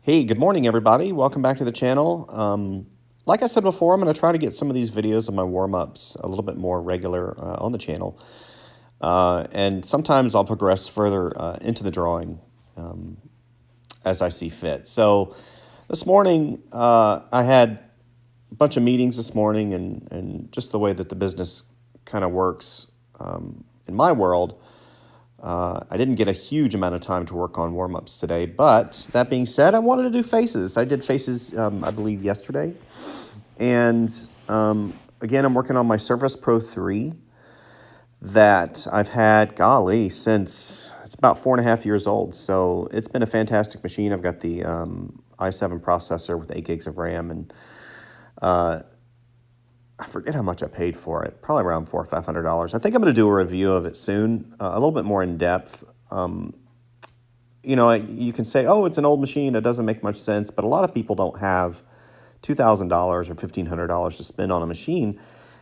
Hey, good morning, everybody. Welcome back to the channel. Like I said before, I'm going to try to get some of these videos of my warm-ups a little bit more regular on the channel. And sometimes I'll progress further into the drawing as I see fit. So this morning, I had a bunch of meetings this morning, and just the way that the business kind of works in my world, I didn't get a huge amount of time to work on warm-ups today, but that being said, I wanted to do faces. I did faces, I believe, yesterday. And again, I'm working on my Surface Pro 3 that I've had, golly, since it's about 4.5 years old. So it's been a fantastic machine. I've got the i7 processor with 8 gigs of RAM, and I forget how much I paid for it, probably around $400 or $500. I think I'm going to do a review of it soon, a little bit more in depth. You know, you can say, oh, it's an old machine, it doesn't make much sense, but a lot of people don't have $2,000 or $1,500 to spend on a machine.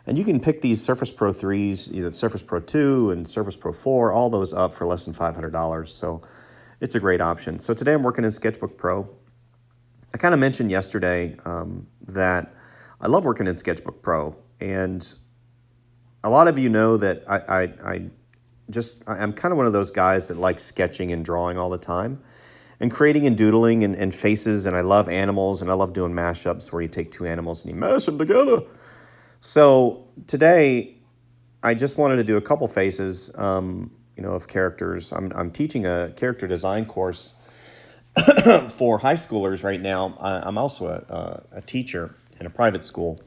And you can pick these Surface Pro 3s, either Surface Pro 2 and Surface Pro 4, all those up for less than $500. So it's a great option. So today I'm working in Sketchbook Pro. I kind of mentioned yesterday that I love working in Sketchbook Pro, and a lot of you know that I'm kind of one of those guys that likes sketching and drawing all the time, and creating and doodling and faces, and I love animals, and I love doing mashups where you take two animals and you mash them together. So today, I just wanted to do a couple faces, of characters. I'm teaching a character design course for high schoolers right now. I'm also a teacher in a private school,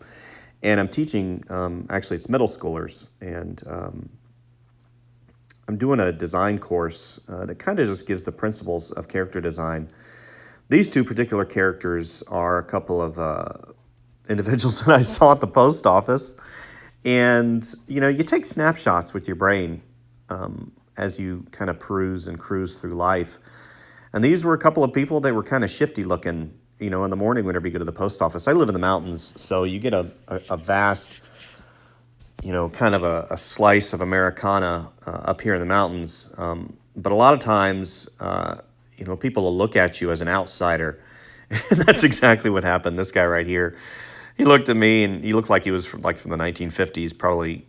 and I'm teaching, actually it's middle schoolers, and I'm doing a design course that kind of just gives the principles of character design. These two particular characters are a couple of individuals that I saw at the post office, and you take snapshots with your brain as you kind of peruse and cruise through life. And these were a couple of people that were kind of shifty looking, in the morning whenever you go to the post office. I live in the mountains, so you get a vast, kind of a slice of Americana up here in the mountains. But a lot of times, people will look at you as an outsider. And that's exactly what happened. This guy right here, he looked at me, and he looked like he was from the 1950s, probably,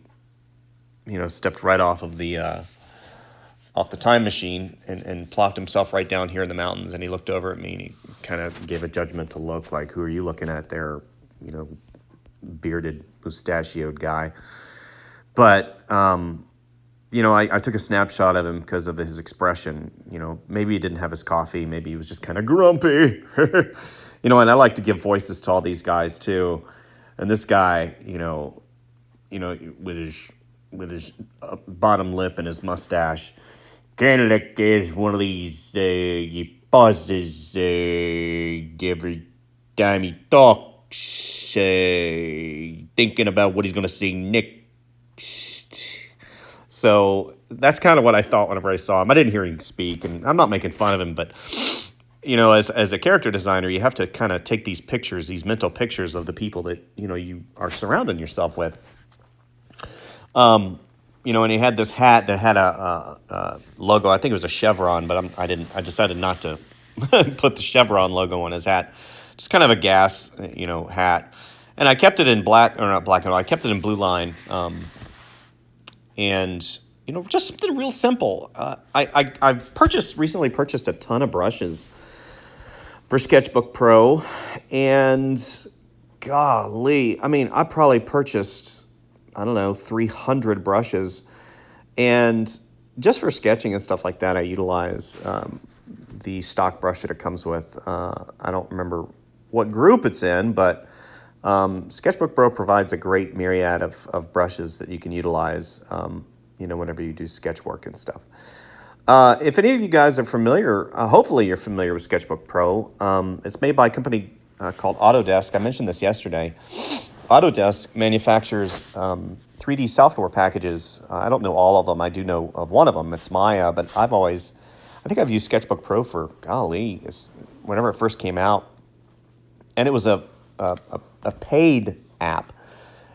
stepped right off the time machine and plopped himself right down here in the mountains. And he looked over at me, and he kind of gave a judgmental look, like, who are you looking at there, bearded, mustachioed guy. But, I took a snapshot of him because of his expression. Maybe he didn't have his coffee. Maybe he was just kind of grumpy. And I like to give voices to all these guys too. And this guy, with his bottom lip and his mustache, kind of like is one of these bosses every time he talks, thinking about what he's going to say next. So that's kind of what I thought whenever I saw him. I didn't hear him speak, and I'm not making fun of him, but as a character designer, you have to kind of take these pictures, these mental pictures of the people that you are surrounding yourself with. And he had this hat that had a logo. I think it was a chevron, but I decided not to put the chevron logo on his hat. Just kind of a gas, hat. And I kept it in black, or not black and white. I kept it in blue line. And just something real simple. I've recently purchased a ton of brushes for Sketchbook Pro, and golly, I probably purchased, 300 brushes, and just for sketching and stuff like that, I utilize the stock brush that it comes with. I don't remember what group it's in, but Sketchbook Pro provides a great myriad of brushes that you can utilize, whenever you do sketch work and stuff. If any of you guys are familiar, hopefully you're familiar with Sketchbook Pro. It's made by a company called Autodesk. I mentioned this yesterday. Autodesk manufactures 3D software packages. I don't know all of them. I do know of one of them. It's Maya, but I think I've used Sketchbook Pro for, golly, whenever it first came out. And it was a paid app.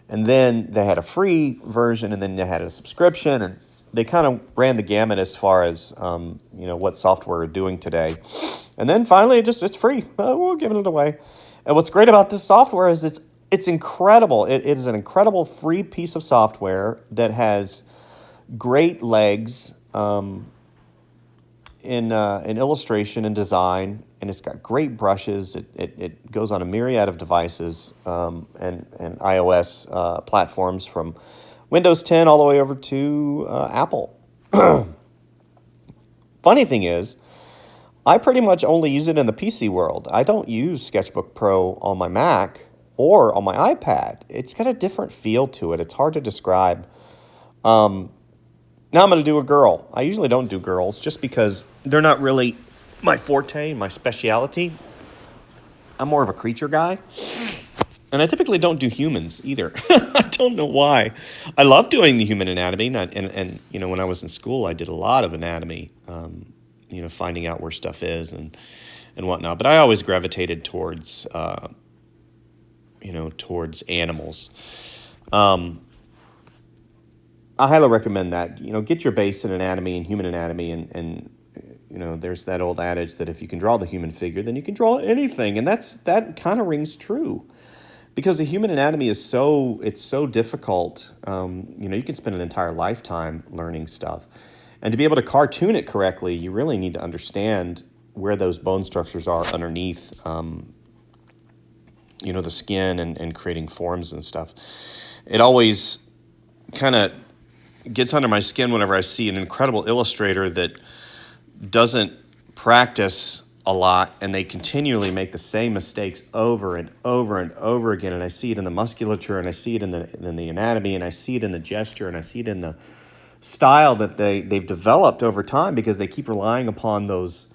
And then they had a free version, and then they had a subscription. And they kind of ran the gamut as far as what software are doing today, and then finally it's free. We're giving it away. And what's great about this software is it's incredible. It is an incredible free piece of software that has great legs in illustration and design, and it's got great brushes. It goes on a myriad of devices and iOS platforms from Windows 10 all the way over to Apple. Funny thing is, I pretty much only use it in the PC world. I don't use Sketchbook Pro on my Mac or on my iPad. It's got a different feel to it. It's hard to describe. Now I'm going to do a girl. I usually don't do girls just because they're not really my forte, my speciality. I'm more of a creature guy. And I typically don't do humans either. I don't know why. I love doing the human anatomy. And when I was in school, I did a lot of anatomy, finding out where stuff is and whatnot. But I always gravitated towards, towards animals. I highly recommend that. Get your base in anatomy and human anatomy, and there's that old adage that if you can draw the human figure, then you can draw anything, and that kind of rings true, because the human anatomy is so difficult. You can spend an entire lifetime learning stuff, and to be able to cartoon it correctly, you really need to understand where those bone structures are underneath, the skin and creating forms and stuff. It always kind of gets under my skin whenever I see an incredible illustrator that doesn't practice a lot and they continually make the same mistakes over and over and over again. And I see it in the musculature, and I see it in the anatomy, and I see it in the gesture, and I see it in the style that they've developed over time, because they keep relying upon those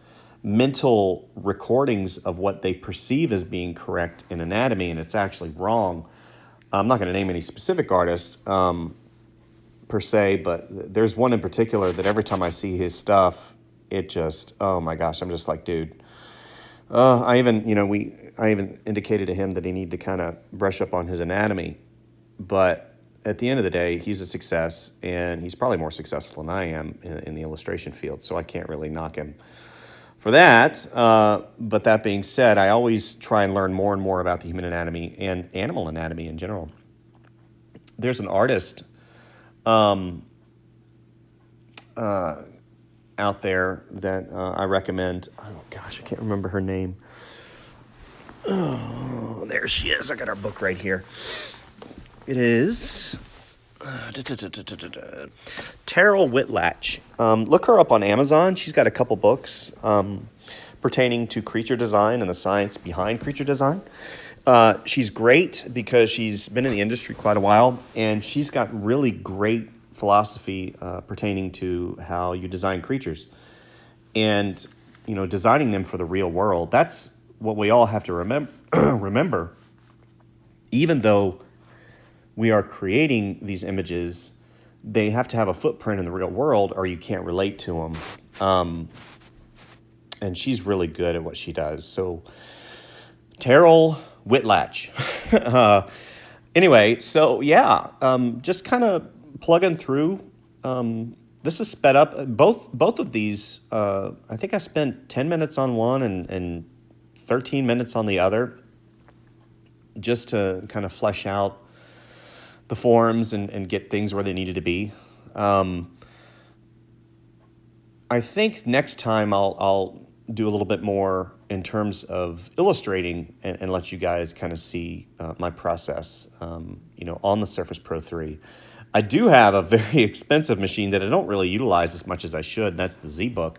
mental recordings of what they perceive as being correct in anatomy, and it's actually wrong. I'm not going to name any specific artist per se, but there's one in particular that every time I see his stuff, it just, oh my gosh, I'm just like, dude. I even indicated to him that he needed to kind of brush up on his anatomy, but at the end of the day, he's a success, and he's probably more successful than I am in the illustration field, so I can't really knock him for that. But that being said, I always try and learn more and more about the human anatomy and animal anatomy in general. There's an artist out there that I recommend. Oh gosh, I can't remember her name. Oh, there she is. I got her book right here. It is Terrell Whitlatch. Look her up on Amazon. She's got a couple books pertaining to creature design and the science behind creature design. She's great because she's been in the industry quite a while, and she's got really great philosophy pertaining to how you design creatures and designing them for the real world. That's what we all have to remember. Even though we are creating these images, they have to have a footprint in the real world, or you can't relate to them. And she's really good at what she does. So Terrell Whitlatch. Anyway, so yeah, just kind of plugging through. This is sped up. Both of these, I think I spent 10 minutes on one and 13 minutes on the other, just to kind of flesh out the forms and get things where they needed to be. I think next time I'll do a little bit more in terms of illustrating and let you guys kind of see my process, on the Surface Pro 3. I do have a very expensive machine that I don't really utilize as much as I should, and that's the ZBook.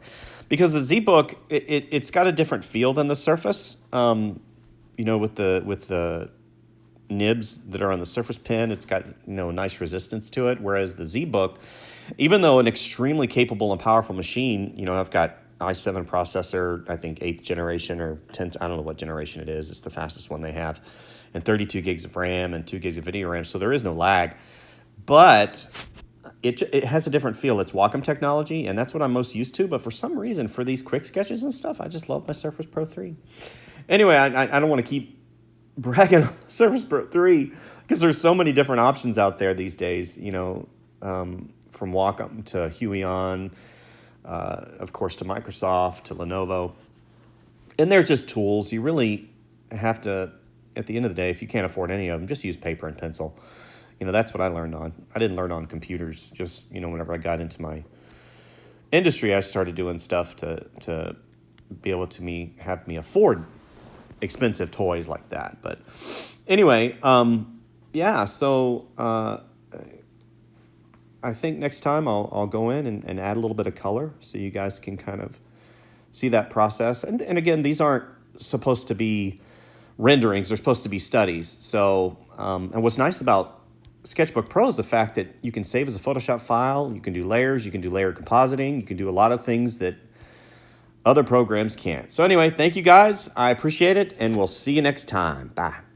Because the ZBook, it's got a different feel than the Surface, with the nibs that are on the Surface Pen. It's got, nice resistance to it, whereas the ZBook, even though an extremely capable and powerful machine, I've got i7 processor, I think 8th generation or 10th, I don't know what generation it is. It's the fastest one they have, and 32 gigs of RAM and 2 gigs of video RAM, so there is no lag. But it has a different feel. It's Wacom technology, and that's what I'm most used to. But for some reason, for these quick sketches and stuff, I just love my Surface Pro 3. Anyway, I don't want to keep bragging on Surface Pro 3 because there's so many different options out there these days, from Wacom to Huion, of course, to Microsoft, to Lenovo. And they're just tools. You really have to, at the end of the day, if you can't afford any of them, just use paper and pencil. That's what I learned on. I didn't learn on computers. Just, whenever I got into my industry, I started doing stuff to be able to have me afford expensive toys like that. But anyway, yeah, so I think next time I'll go in and add a little bit of color so you guys can kind of see that process. And again, these aren't supposed to be renderings. They're supposed to be studies. So, and what's nice about Sketchbook Pro is the fact that you can save as a Photoshop file. You can do layers. You can do layer compositing. You can do a lot of things that other programs can't. So anyway, thank you guys. I appreciate it, and we'll see you next time. Bye.